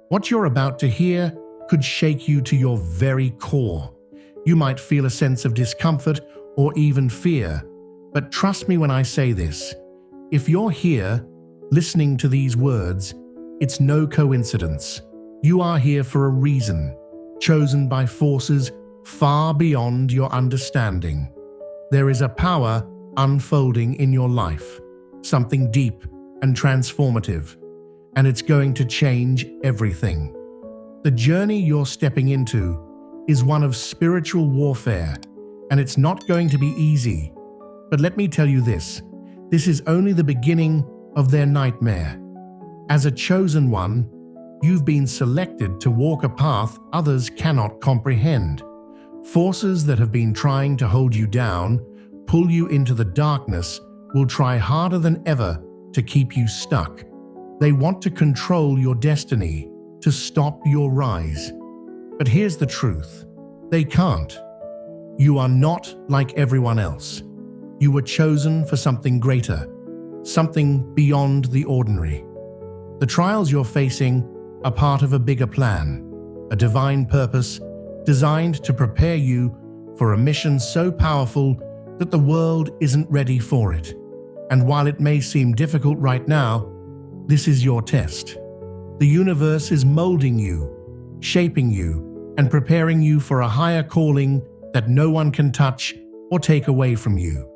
What you're about to hear could shake you to your very core. You might feel a sense of discomfort or even fear, but trust me when I say this. If you're here, listening to these words, it's no coincidence. You are here for a reason, chosen by forces far beyond your understanding. There is a power unfolding in your life, something deep and transformative, and it's going to change everything. The journey you're stepping into is one of spiritual warfare, and it's not going to be easy. But let me tell you this is only the beginning of their nightmare. As a chosen one, you've been selected to walk a path others cannot comprehend. Forces that have been trying to hold you down, pull you into the darkness, will try harder than ever to keep you stuck. They want to control your destiny, to stop your rise. But here's the truth. They can't. You are not like everyone else. You were chosen for something greater, something beyond the ordinary. The trials you're facing are part of a bigger plan, a divine purpose designed to prepare you for a mission so powerful that the world isn't ready for it. And while it may seem difficult right now, this is your test. The universe is molding you, shaping you, and preparing you for a higher calling that no one can touch or take away from you.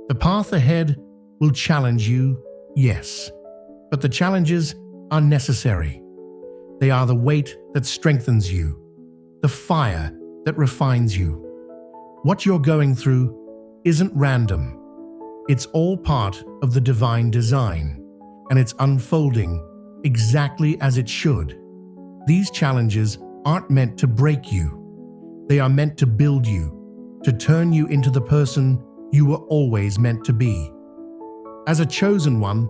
The path ahead will challenge you, yes, but the challenges are necessary. They are the weight that strengthens you, the fire that refines you. What you're going through isn't random. It's all part of the divine design, and it's unfolding exactly as it should. These challenges aren't meant to break you. They are meant to build you, to turn you into the person you were always meant to be. As a chosen one,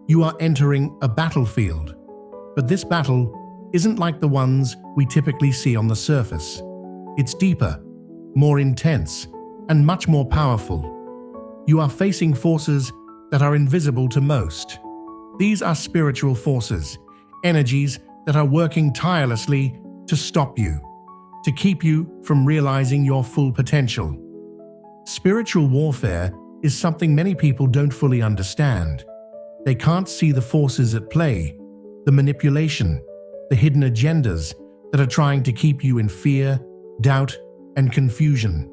you are entering a battlefield, but this battle isn't like the ones we typically see on the surface. It's deeper, more intense, and much more powerful. You are facing forces that are invisible to most. These are spiritual forces, energies that are working tirelessly to stop you, to keep you from realizing your full potential. Spiritual warfare is something many people don't fully understand. They can't see the forces at play, the manipulation, the hidden agendas that are trying to keep you in fear, doubt, and confusion.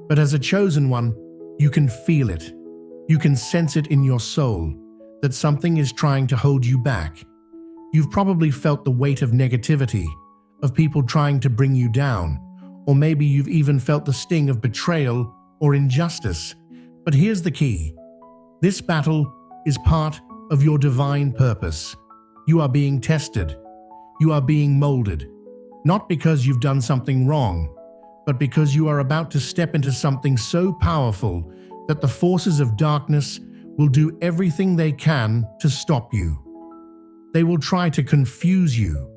But as a chosen one, you can feel it. You can sense it in your soul, that something is trying to hold you back. You've probably felt the weight of negativity, of people trying to bring you down, or maybe you've even felt the sting of betrayal or injustice. But here's the key. This battle is part of your divine purpose. You are being tested. You are being molded, not because you've done something wrong, but because you are about to step into something so powerful that the forces of darkness will do everything they can to stop you. They will try to confuse you,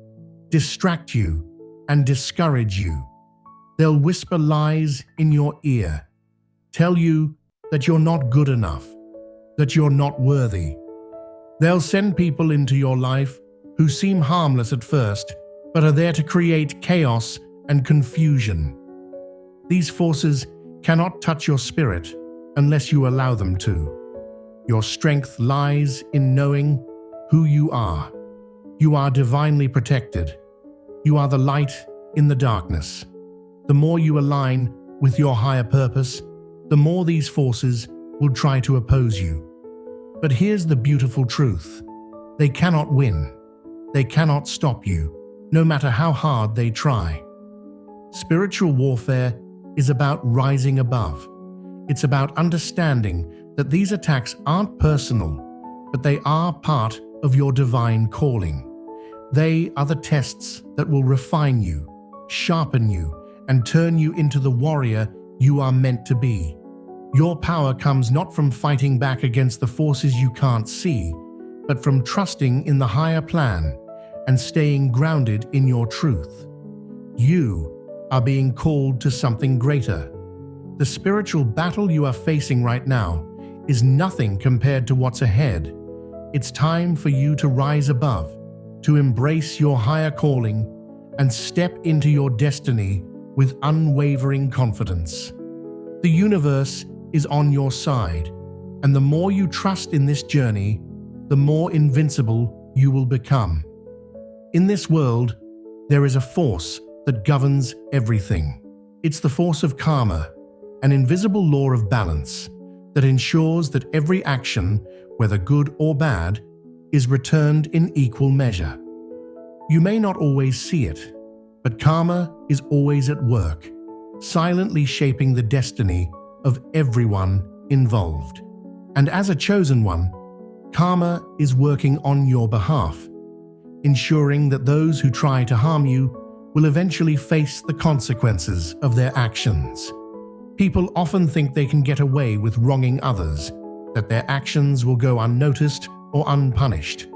distract you, and discourage you. They'll whisper lies in your ear, tell you that you're not good enough, that you're not worthy. They'll send people into your life who seem harmless at first, but are there to create chaos and confusion. These forces cannot touch your spirit unless you allow them to. Your strength lies in knowing who you are. You are divinely protected. You are the light in the darkness. The more you align with your higher purpose, the more these forces will try to oppose you. But here's the beautiful truth. They cannot win. They cannot stop you, no matter how hard they try. Spiritual warfare is about rising above. It's about understanding that these attacks aren't personal, but they are part of your divine calling. They are the tests that will refine you, sharpen you, and turn you into the warrior you are meant to be. Your power comes not from fighting back against the forces you can't see, but from trusting in the higher plan and staying grounded in your truth. You are being called to something greater. The spiritual battle you are facing right now is nothing compared to what's ahead. It's time for you to rise above, to embrace your higher calling and step into your destiny with unwavering confidence. The universe is on your side, and the more you trust in this journey, the more invincible you will become. In this world, there is a force that governs everything. It's the force of karma, an invisible law of balance that ensures that every action, whether good or bad, is returned in equal measure. You may not always see it, but karma is always at work, silently shaping the destiny of everyone involved. And as a chosen one, karma is working on your behalf, ensuring that those who try to harm you will eventually face the consequences of their actions. People often think they can get away with wronging others, that their actions will go unnoticed or unpunished.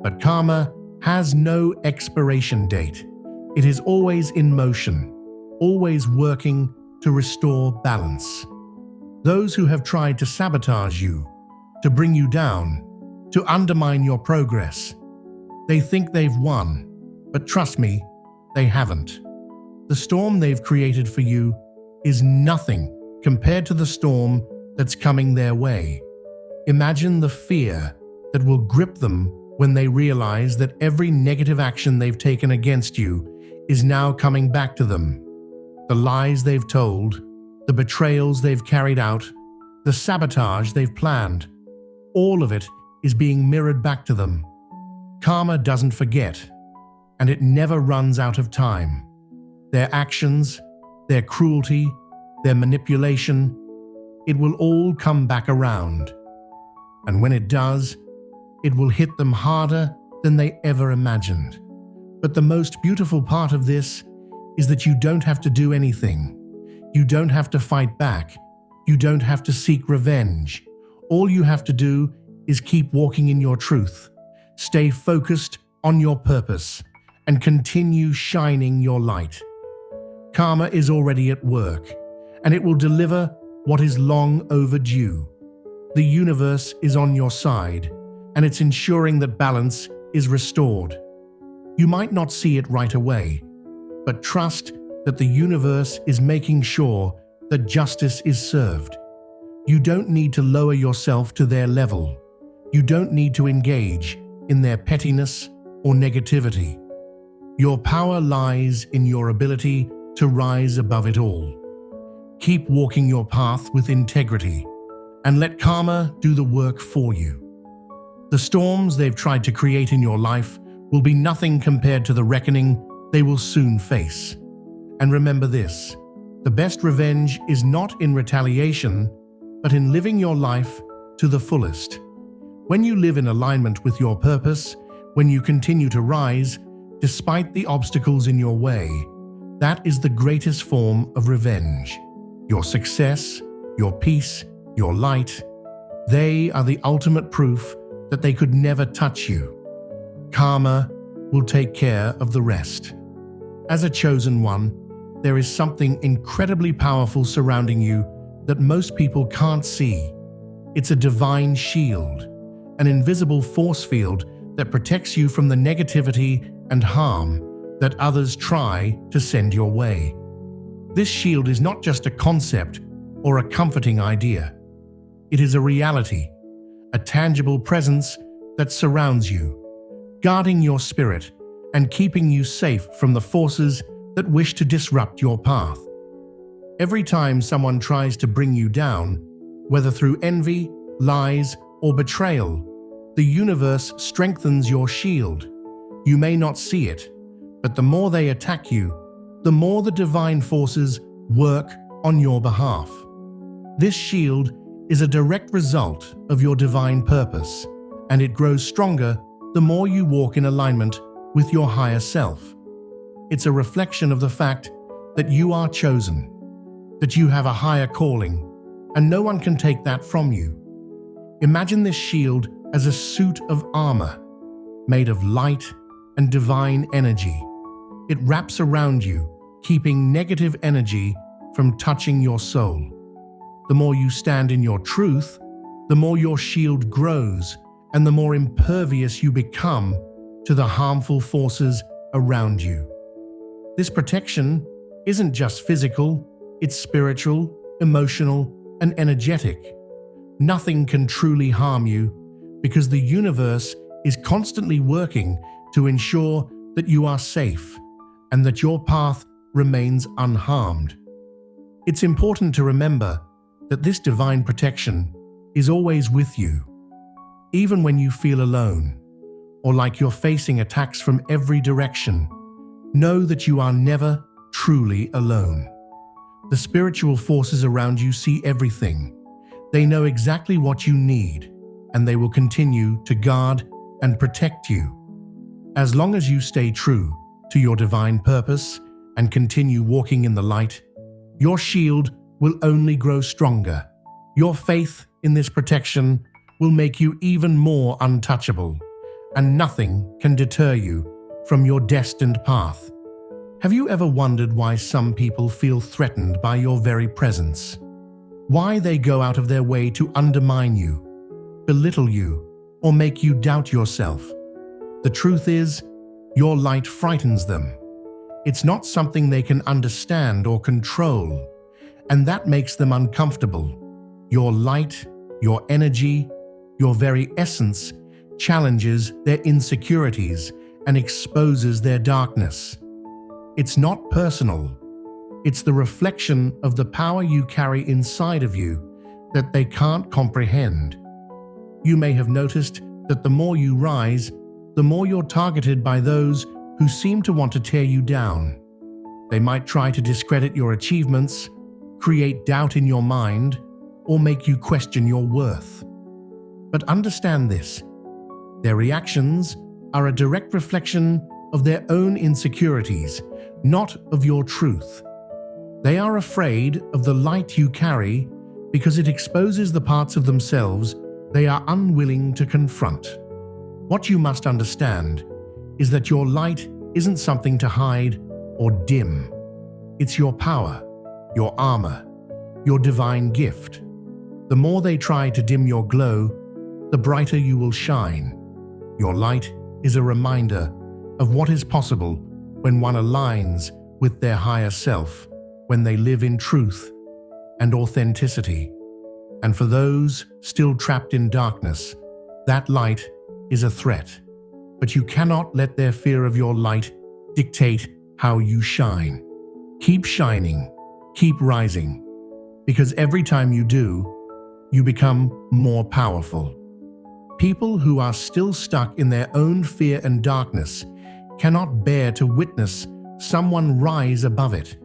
But karma has no expiration date. It is always in motion, always working to restore balance. Those who have tried to sabotage you, to bring you down, to undermine your progress, they think they've won, but trust me, they haven't. The storm they've created for you is nothing compared to the storm that's coming their way. Imagine the fear that will grip them when they realize that every negative action they've taken against you is now coming back to them. The lies they've told, the betrayals they've carried out, the sabotage they've planned, all of it is being mirrored back to them. Karma doesn't forget, and it never runs out of time. Their actions, their cruelty, their manipulation, it will all come back around. And when it does, it will hit them harder than they ever imagined. But the most beautiful part of this is that you don't have to do anything. You don't have to fight back. You don't have to seek revenge. All you have to do is keep walking in your truth, stay focused on your purpose, and continue shining your light. Karma is already at work, and it will deliver what is long overdue. The universe is on your side, and it's ensuring that balance is restored. You might not see it right away, but trust that the universe is making sure that justice is served. You don't need to lower yourself to their level. You don't need to engage in their pettiness or negativity. Your power lies in your ability to rise above it all. Keep walking your path with integrity and let karma do the work for you. The storms they've tried to create in your life will be nothing compared to the reckoning they will soon face. And remember this, the best revenge is not in retaliation, but in living your life to the fullest. When you live in alignment with your purpose, when you continue to rise, despite the obstacles in your way, that is the greatest form of revenge. Your success, your peace, your light, they are the ultimate proof that they could never touch you. Karma will take care of the rest. As a chosen one, there is something incredibly powerful surrounding you that most people can't see. It's a divine shield, an invisible force field that protects you from the negativity and harm that others try to send your way. This shield is not just a concept or a comforting idea. It is a reality, a tangible presence that surrounds you, guarding your spirit and keeping you safe from the forces that wish to disrupt your path. Every time someone tries to bring you down, whether through envy, lies, or betrayal, the universe strengthens your shield. You may not see it, but the more they attack you, the more the divine forces work on your behalf. This shield is a direct result of your divine purpose, and it grows stronger the more you walk in alignment with your higher self. It's a reflection of the fact that you are chosen, that you have a higher calling, and no one can take that from you. Imagine this shield as a suit of armor, made of light and divine energy. It wraps around you, keeping negative energy from touching your soul. The more you stand in your truth, the more your shield grows and the more impervious you become to the harmful forces around you. This protection isn't just physical, it's spiritual, emotional, and energetic. Nothing can truly harm you because the universe is constantly working to ensure that you are safe and that your path remains unharmed. It's important to remember that this divine protection is always with you. Even when you feel alone, or like you're facing attacks from every direction, know that you are never truly alone. The spiritual forces around you see everything. They know exactly what you need, and they will continue to guard and protect you. As long as you stay true to your divine purpose and continue walking in the light, your shield will only grow stronger. Your faith in this protection will make you even more untouchable, and nothing can deter you from your destined path. Have you ever wondered why some people feel threatened by your very presence? Why they go out of their way to undermine you, belittle you, or make you doubt yourself? The truth is, your light frightens them. It's not something they can understand or control, and that makes them uncomfortable. Your light, your energy, your very essence challenges their insecurities and exposes their darkness. It's not personal. It's the reflection of the power you carry inside of you that they can't comprehend. You may have noticed that the more you rise, the more you're targeted by those who seem to want to tear you down. They might try to discredit your achievements, create doubt in your mind, or make you question your worth. But understand this: their reactions are a direct reflection of their own insecurities, not of your truth. They are afraid of the light you carry because it exposes the parts of themselves they are unwilling to confront. What you must understand is that your light isn't something to hide or dim. It's your power, your armor, your divine gift. The more they try to dim your glow, the brighter you will shine. Your light is a reminder of what is possible when one aligns with their higher self, when they live in truth and authenticity. And for those still trapped in darkness, that light is a threat. But you cannot let their fear of your light dictate how you shine. Keep shining, keep rising, because every time you do, you become more powerful. People who are still stuck in their own fear and darkness cannot bear to witness someone rise above it.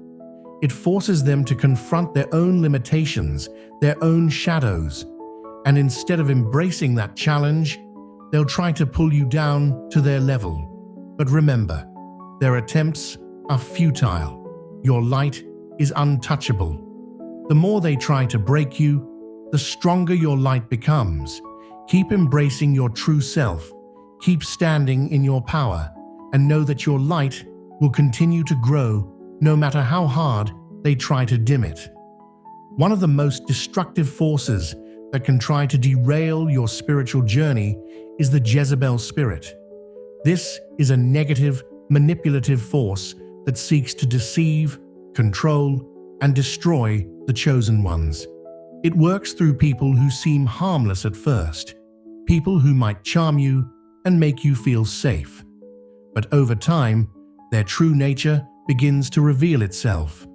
It forces them to confront their own limitations, their own shadows, and instead of embracing that challenge, they'll try to pull you down to their level. But remember, their attempts are futile. Your light is untouchable. The more they try to break you, the stronger your light becomes. Keep embracing your true self. Keep standing in your power, and know that your light will continue to grow no matter how hard they try to dim it. One of the most destructive forces that can try to derail your spiritual journey is the Jezebel spirit. This is a negative, manipulative force that seeks to deceive, control, and destroy the chosen ones. It works through people who seem harmless at first, people who might charm you and make you feel safe. But over time, their true nature begins to reveal itself.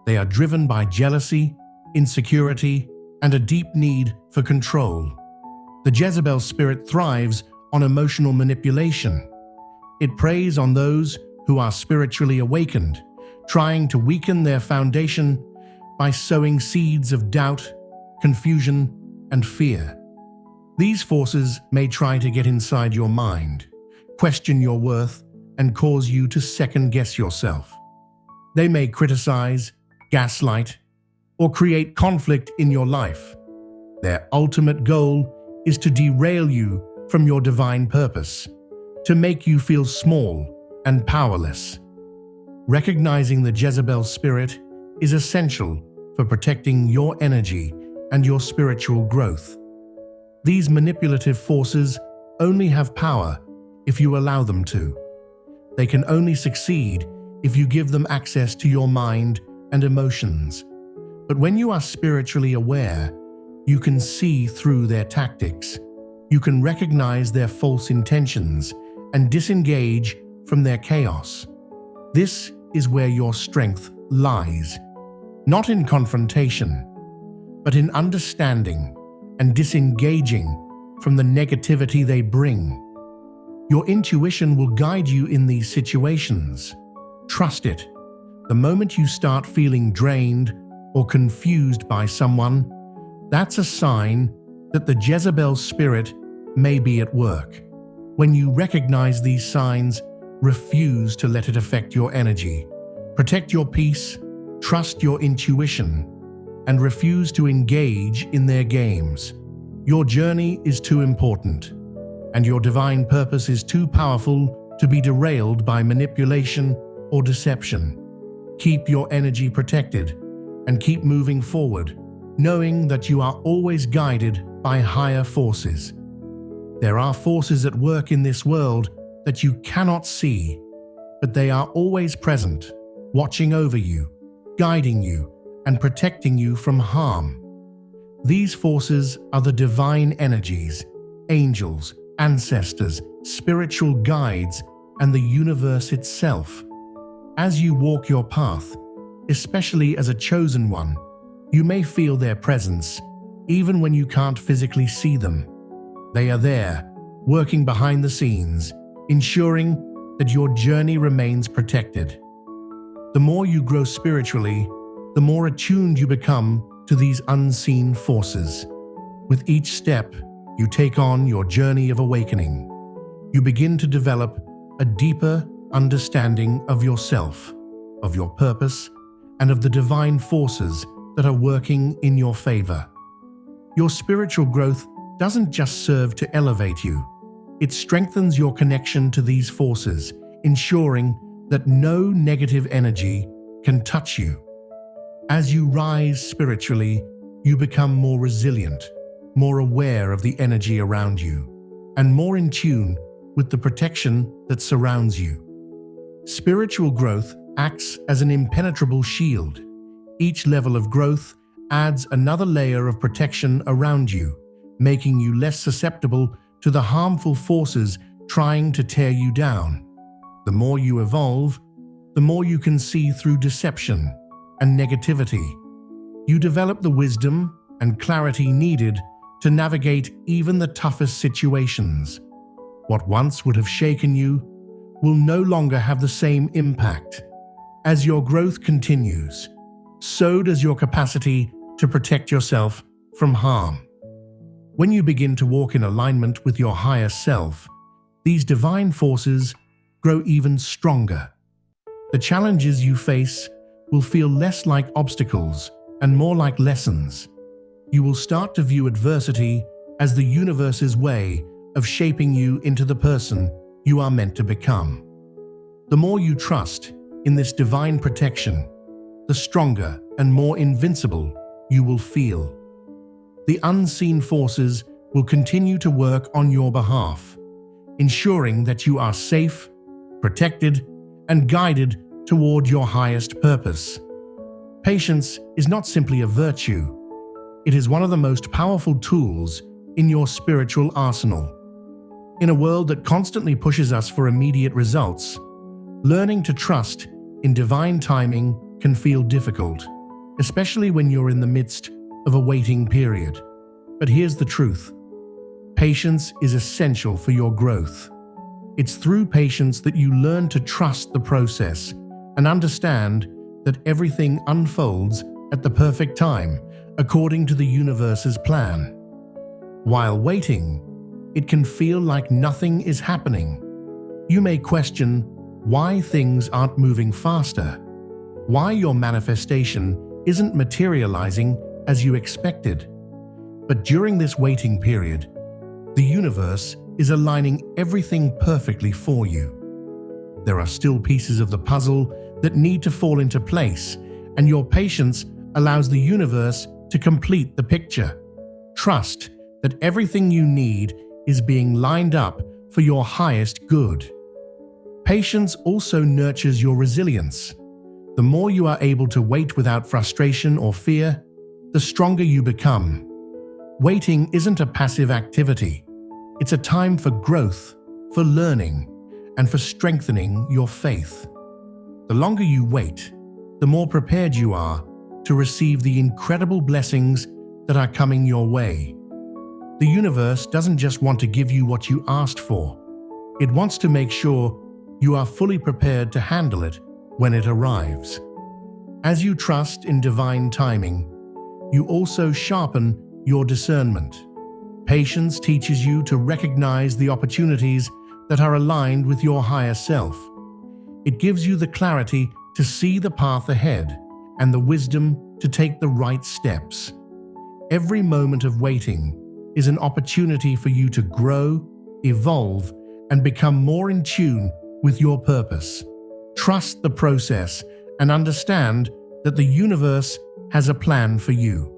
They are driven by jealousy, insecurity, and a deep need for control. The Jezebel spirit thrives on emotional manipulation. It preys on those who are spiritually awakened, trying to weaken their foundation by sowing seeds of doubt, confusion, and fear. These forces may try to get inside your mind, question your worth, and cause you to second-guess yourself. They may criticize, gaslight, or create conflict in your life. Their ultimate goal is to derail you from your divine purpose, to make you feel small and powerless. Recognizing the Jezebel spirit is essential for protecting your energy and your spiritual growth. These manipulative forces only have power if you allow them to. They can only succeed if you give them access to your mind and emotions. But when you are spiritually aware, you can see through their tactics. You can recognize their false intentions and disengage from their chaos. This is where your strength lies, not in confrontation, but in understanding and disengaging from the negativity they bring. Your intuition will guide you in these situations. Trust it. The moment you start feeling drained or confused by someone, that's a sign that the Jezebel spirit may be at work. When you recognize these signs, refuse to let it affect your energy. Protect your peace, trust your intuition, and refuse to engage in their games. Your journey is too important, and your divine purpose is too powerful to be derailed by manipulation or deception. Keep your energy protected and keep moving forward, knowing that you are always guided by higher forces. There are forces at work in this world that you cannot see, but they are always present, watching over you, guiding you, and protecting you from harm. These forces are the divine energies, angels, ancestors, spiritual guides, and the universe itself. As you walk your path, especially as a chosen one, you may feel their presence, even when you can't physically see them. They are there, working behind the scenes, ensuring that your journey remains protected. The more you grow spiritually, the more attuned you become to these unseen forces. With each step, you take on your journey of awakening. You begin to develop a deeper understanding of yourself, of your purpose, and of the divine forces that are working in your favor. Your spiritual growth doesn't just serve to elevate you. It strengthens your connection to these forces, ensuring that no negative energy can touch you. As you rise spiritually, you become more resilient, more aware of the energy around you, and more in tune with the protection that surrounds you. Spiritual growth acts as an impenetrable shield. Each level of growth adds another layer of protection around you, making you less susceptible to the harmful forces trying to tear you down. The more you evolve, the more you can see through deception and negativity. You develop the wisdom and clarity needed to navigate even the toughest situations. What once would have shaken you will no longer have the same impact. As your growth continues, so does your capacity to protect yourself from harm. When you begin to walk in alignment with your higher self, these divine forces grow even stronger. The challenges you face will feel less like obstacles and more like lessons. You will start to view adversity as the universe's way of shaping you into the person you are meant to become. The more you trust in this divine protection, the stronger and more invincible you will feel. The unseen forces will continue to work on your behalf, ensuring that you are safe, protected, and guided toward your highest purpose. Patience is not simply a virtue. It is one of the most powerful tools in your spiritual arsenal. In a world that constantly pushes us for immediate results, learning to trust in divine timing can feel difficult, especially when you're in the midst of a waiting period. But here's the truth. Patience is essential for your growth. It's through patience that you learn to trust the process and understand that everything unfolds at the perfect time, according to the universe's plan. While waiting, it can feel like nothing is happening. You may question why things aren't moving faster, why your manifestation isn't materializing as you expected. But during this waiting period, the universe is aligning everything perfectly for you. There are still pieces of the puzzle that need to fall into place, and your patience allows the universe to complete the picture. Trust that everything you need is being lined up for your highest good. Patience also nurtures your resilience. The more you are able to wait without frustration or fear, the stronger you become. Waiting isn't a passive activity. It's a time for growth, for learning, and for strengthening your faith. The longer you wait, the more prepared you are to receive the incredible blessings that are coming your way. The universe doesn't just want to give you what you asked for. It wants to make sure you are fully prepared to handle it when it arrives. As you trust in divine timing, you also sharpen your discernment. Patience teaches you to recognize the opportunities that are aligned with your higher self. It gives you the clarity to see the path ahead and the wisdom to take the right steps. Every moment of waiting is an opportunity for you to grow, evolve, and become more in tune with your purpose. Trust the process and understand that the universe has a plan for you.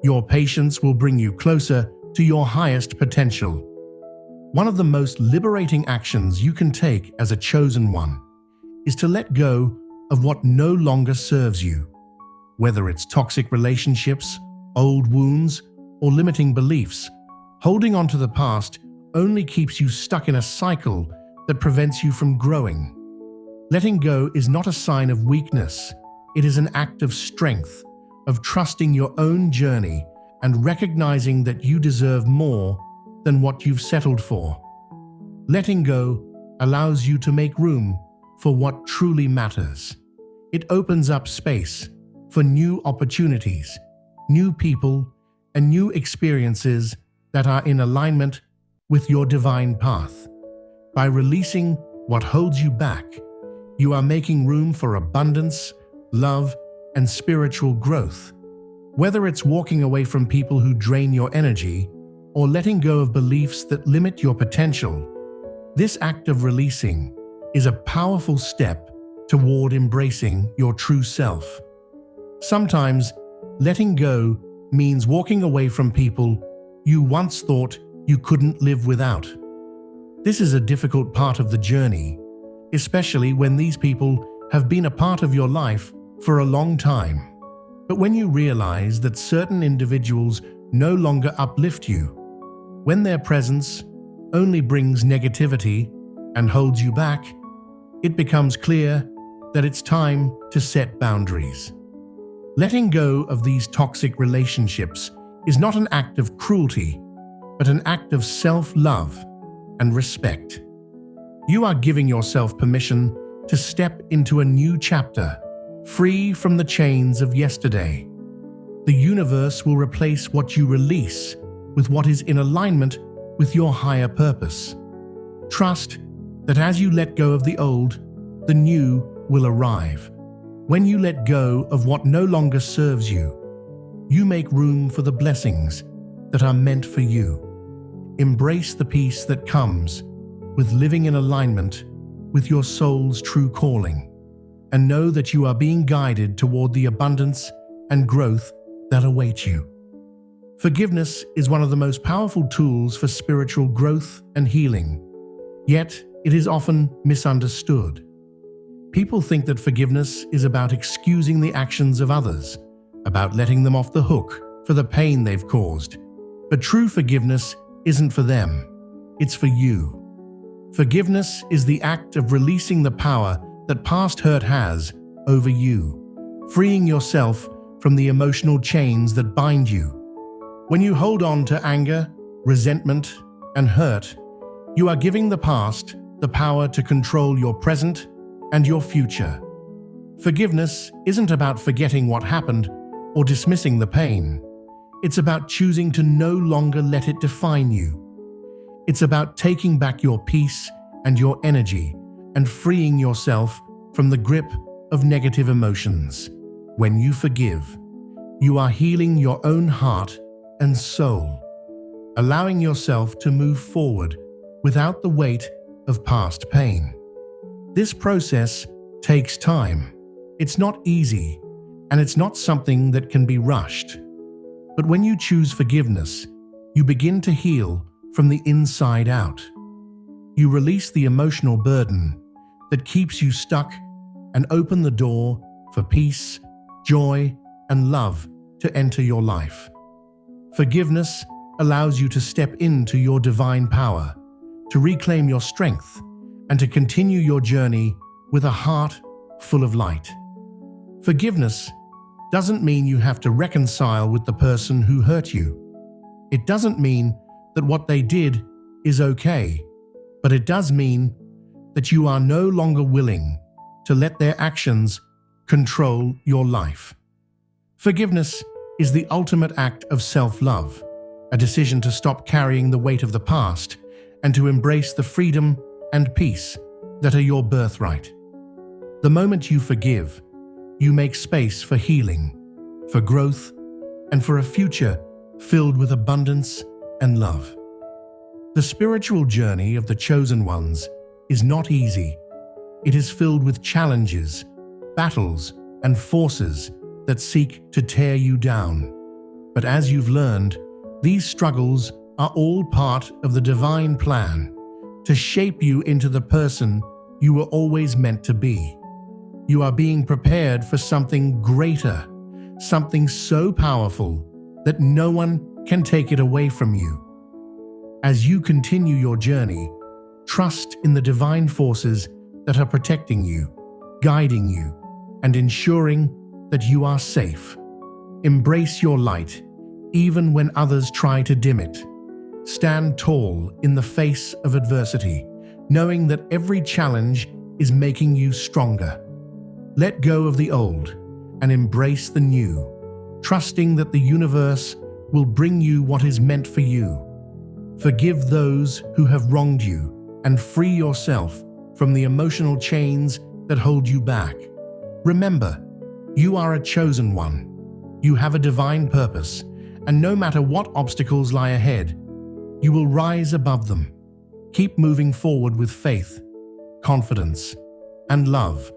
Your patience will bring you closer to your highest potential. One of the most liberating actions you can take as a chosen one is to let go of what no longer serves you. Whether it's toxic relationships, old wounds, or limiting beliefs, holding on to the past only keeps you stuck in a cycle that prevents you from growing. Letting go is not a sign of weakness. It is an act of strength, of trusting your own journey and recognizing that you deserve more than what you've settled for. Letting go allows you to make room for what truly matters. It opens up space for new opportunities, new people, and new experiences that are in alignment with your divine path. By releasing what holds you back, you are making room for abundance, love, and spiritual growth. Whether it's walking away from people who drain your energy or letting go of beliefs that limit your potential, this act of releasing is a powerful step toward embracing your true self. Sometimes, letting go means walking away from people you once thought you couldn't live without. This is a difficult part of the journey, especially when these people have been a part of your life for a long time. But when you realize that certain individuals no longer uplift you, when their presence only brings negativity and holds you back, it becomes clear that it's time to set boundaries. Letting go of these toxic relationships is not an act of cruelty, but an act of self-love and respect. You are giving yourself permission to step into a new chapter, free from the chains of yesterday. The universe will replace what you release with what is in alignment with your higher purpose. Trust that as you let go of the old, the new will arrive. When you let go of what no longer serves you, you make room for the blessings that are meant for you. Embrace the peace that comes with living in alignment with your soul's true calling, and know that you are being guided toward the abundance and growth that await you. Forgiveness is one of the most powerful tools for spiritual growth and healing, yet it is often misunderstood. People think that forgiveness is about excusing the actions of others, about letting them off the hook for the pain they've caused. But true forgiveness isn't for them, it's for you. Forgiveness is the act of releasing the power that past hurt has over you, freeing yourself from the emotional chains that bind you. When you hold on to anger, resentment, and hurt, you are giving the past the power to control your present and your future. Forgiveness isn't about forgetting what happened or dismissing the pain. It's about choosing to no longer let it define you. It's about taking back your peace and your energy and freeing yourself from the grip of negative emotions. When you forgive, you are healing your own heart and soul, allowing yourself to move forward without the weight of past pain. This process takes time. It's not easy, and it's not something that can be rushed. But when you choose forgiveness, you begin to heal from the inside out. You release the emotional burden that keeps you stuck and open the door for peace, joy, and love to enter your life. Forgiveness allows you to step into your divine power, to reclaim your strength, and to continue your journey with a heart full of light. Forgiveness doesn't mean you have to reconcile with the person who hurt you. It doesn't mean that what they did is okay, but it does mean that you are no longer willing to let their actions control your life. Forgiveness is the ultimate act of self-love, a decision to stop carrying the weight of the past and to embrace the freedom and peace that are your birthright. The moment you forgive, you make space for healing, for growth, and for a future filled with abundance and love. The spiritual journey of the chosen ones is not easy. It is filled with challenges, battles, and forces that seek to tear you down. But as you've learned, these struggles are all part of the divine plan to shape you into the person you were always meant to be. You are being prepared for something greater, something so powerful that no one can take it away from you. As you continue your journey, trust in the divine forces that are protecting you, guiding you, and ensuring that you are safe. Embrace your light, even when others try to dim it. Stand tall in the face of adversity, knowing that every challenge is making you stronger. Let go of the old and embrace the new, trusting that the universe will bring you what is meant for you. Forgive those who have wronged you and free yourself from the emotional chains that hold you back. Remember, you are a chosen one. You have a divine purpose, and no matter what obstacles lie ahead, you will rise above them. Keep moving forward with faith, confidence, and love,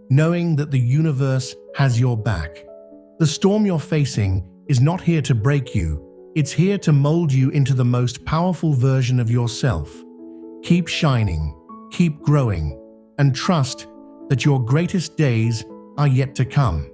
knowing that the universe has your back. The storm you're facing is not here to break you. It's here to mold you into the most powerful version of yourself. Keep shining, keep growing, and trust that your greatest days are yet to come.